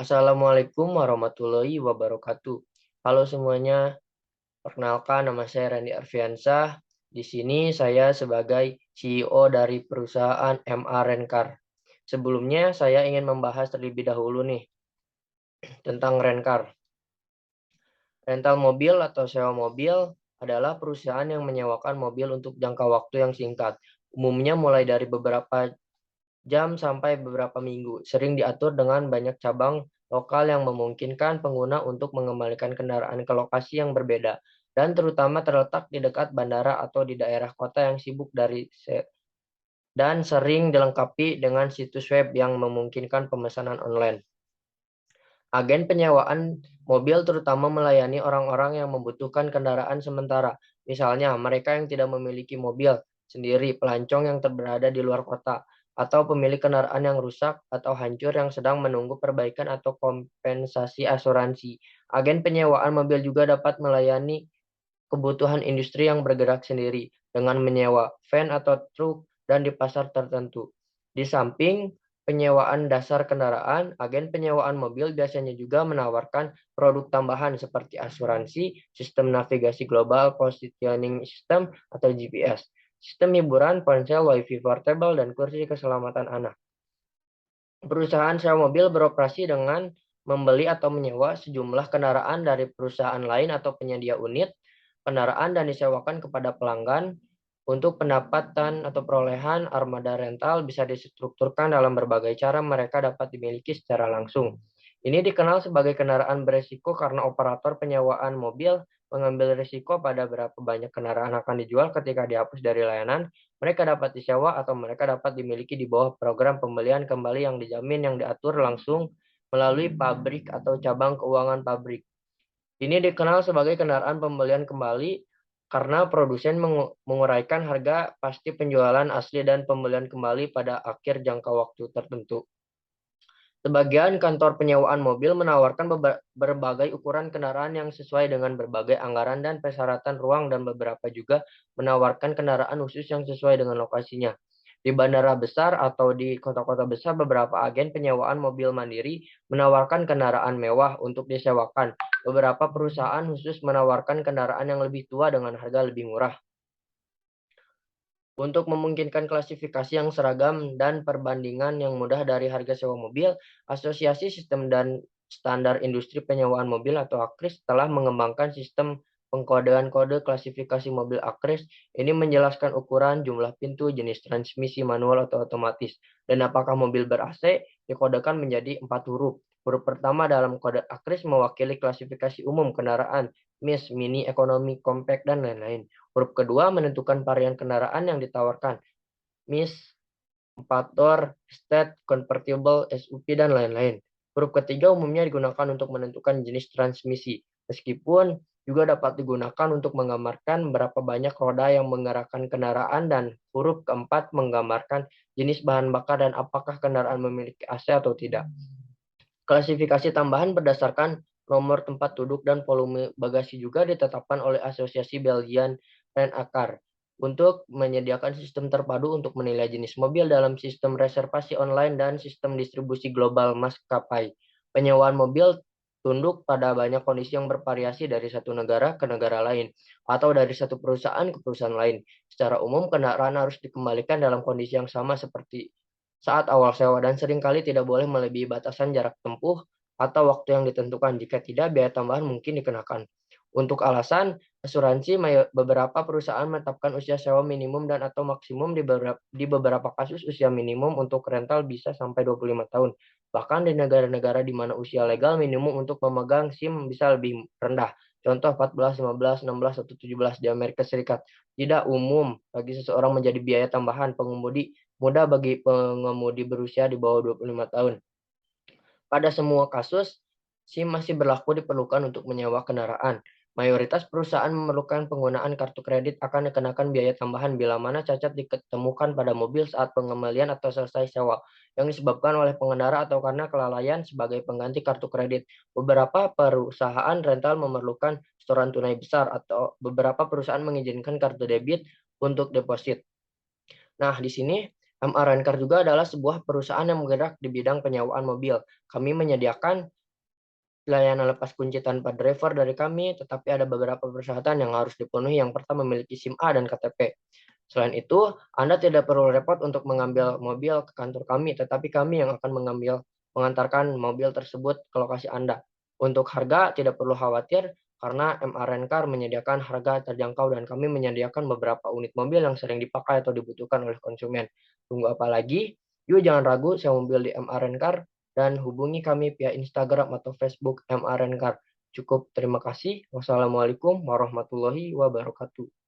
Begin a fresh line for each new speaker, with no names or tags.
Assalamualaikum warahmatullahi wabarakatuh. Halo semuanya, perkenalkan nama saya Randy Arfiansah. Di sini saya sebagai CEO dari perusahaan MA Rencar. Sebelumnya saya ingin membahas terlebih dahulu nih tentang Rencar. Rental mobil atau sewa mobil adalah perusahaan yang menyewakan mobil untuk jangka waktu yang singkat. Umumnya mulai dari beberapa jam sampai beberapa minggu, sering diatur dengan banyak cabang lokal yang memungkinkan pengguna untuk mengembalikan kendaraan ke lokasi yang berbeda, dan terutama terletak di dekat bandara atau di daerah kota yang sibuk dan sering dilengkapi dengan situs web yang memungkinkan pemesanan online. Agen penyewaan mobil terutama melayani orang-orang yang membutuhkan kendaraan sementara. Misalnya, mereka yang tidak memiliki mobil sendiri, pelancong yang berada di luar kota, atau pemilik kendaraan yang rusak atau hancur yang sedang menunggu perbaikan atau kompensasi asuransi. Agen penyewaan mobil juga dapat melayani kebutuhan industri yang bergerak sendiri dengan menyewa van atau truk dan di pasar tertentu. Di samping penyewaan dasar kendaraan, agen penyewaan mobil biasanya juga menawarkan produk tambahan seperti asuransi, sistem navigasi global, positioning system atau GPS, sistem hiburan, ponsel, wifi portable, dan kursi keselamatan anak. Perusahaan sewa mobil beroperasi dengan membeli atau menyewa sejumlah kendaraan dari perusahaan lain atau penyedia unit kendaraan dan disewakan kepada pelanggan. Untuk pendapatan atau perolehan armada rental bisa distrukturkan dalam berbagai cara mereka dapat dimiliki secara langsung. Ini dikenal sebagai kendaraan beresiko karena operator penyewaan mobil mengambil risiko pada berapa banyak kendaraan akan dijual ketika dihapus dari layanan. Mereka dapat disewa atau mereka dapat dimiliki di bawah program pembelian kembali yang dijamin yang diatur langsung melalui pabrik atau cabang keuangan pabrik. Ini dikenal sebagai kendaraan pembelian kembali karena produsen menguraikan harga pasti penjualan asli dan pembelian kembali pada akhir jangka waktu tertentu. Sebagian kantor penyewaan mobil menawarkan berbagai ukuran kendaraan yang sesuai dengan berbagai anggaran dan persyaratan ruang, dan beberapa juga menawarkan kendaraan khusus yang sesuai dengan lokasinya. Di bandara besar atau di kota-kota besar, beberapa agen penyewaan mobil mandiri menawarkan kendaraan mewah untuk disewakan. Beberapa perusahaan khusus menawarkan kendaraan yang lebih tua dengan harga lebih murah. Untuk memungkinkan klasifikasi yang seragam dan perbandingan yang mudah dari harga sewa mobil, Asosiasi Sistem dan Standar Industri Penyewaan Mobil atau AKRIS telah mengembangkan sistem pengkodean kode klasifikasi mobil AKRIS. Ini menjelaskan ukuran, jumlah pintu, jenis transmisi manual atau otomatis, dan apakah mobil ber-AC dikodekan menjadi 4 huruf. Huruf pertama dalam kode AKRIS mewakili klasifikasi umum kendaraan, MIS, mini, ekonomi, compact, dan lain-lain. Huruf kedua menentukan varian kendaraan yang ditawarkan, MIS, 4 door, state, convertible, SUV, dan lain-lain. Huruf ketiga umumnya digunakan untuk menentukan jenis transmisi, meskipun juga dapat digunakan untuk menggambarkan berapa banyak roda yang menggerakkan kendaraan, dan huruf keempat menggambarkan jenis bahan bakar dan apakah kendaraan memiliki AC atau tidak. Klasifikasi tambahan berdasarkan nomor tempat duduk dan volume bagasi juga ditetapkan oleh Asosiasi Belgian Rent-A-Car untuk menyediakan sistem terpadu untuk menilai jenis mobil dalam sistem reservasi online dan sistem distribusi global maskapai. Penyewaan mobil tunduk pada banyak kondisi yang bervariasi dari satu negara ke negara lain atau dari satu perusahaan ke perusahaan lain. Secara umum, kendaraan harus dikembalikan dalam kondisi yang sama seperti saat awal sewa dan seringkali tidak boleh melebihi batasan jarak tempuh atau waktu yang ditentukan. Jika tidak, biaya tambahan mungkin dikenakan. Untuk alasan asuransi, beberapa perusahaan menetapkan usia sewa minimum dan atau maksimum. Di beberapa kasus usia minimum untuk rental bisa sampai 25 tahun. Bahkan di negara-negara di mana usia legal minimum untuk memegang SIM bisa lebih rendah. Contoh 14, 15, 16, atau 17 di Amerika Serikat. Tidak umum bagi seseorang menjadi biaya tambahan pengemudi mudah bagi pengemudi berusia di bawah 25 tahun. Pada semua kasus, SIM masih berlaku diperlukan untuk menyewa kendaraan. Mayoritas perusahaan memerlukan penggunaan kartu kredit akan dikenakan biaya tambahan bila mana cacat ditemukan pada mobil saat pengembalian atau selesai sewa yang disebabkan oleh pengendara atau karena kelalaian sebagai pengganti kartu kredit. Beberapa perusahaan rental memerlukan setoran tunai besar atau beberapa perusahaan mengizinkan kartu debit untuk deposit. Nah, di sini MA Rencar juga adalah sebuah perusahaan yang bergerak di bidang penyewaan mobil. Kami menyediakan layanan lepas kunci tanpa driver dari kami, tetapi ada beberapa persyaratan yang harus dipenuhi. Yang pertama, memiliki SIM A dan KTP. Selain itu, Anda tidak perlu repot untuk mengambil mobil ke kantor kami, tetapi kami yang akan mengantarkan mobil tersebut ke lokasi Anda. Untuk harga, tidak perlu khawatir karena MA Rencar menyediakan harga terjangkau dan kami menyediakan beberapa unit mobil yang sering dipakai atau dibutuhkan oleh konsumen. Tunggu apa lagi? Yuk jangan ragu sewa mobil di MA Rencar dan hubungi kami via Instagram atau Facebook MA Rencar. Cukup, terima kasih. Wassalamualaikum warahmatullahi wabarakatuh.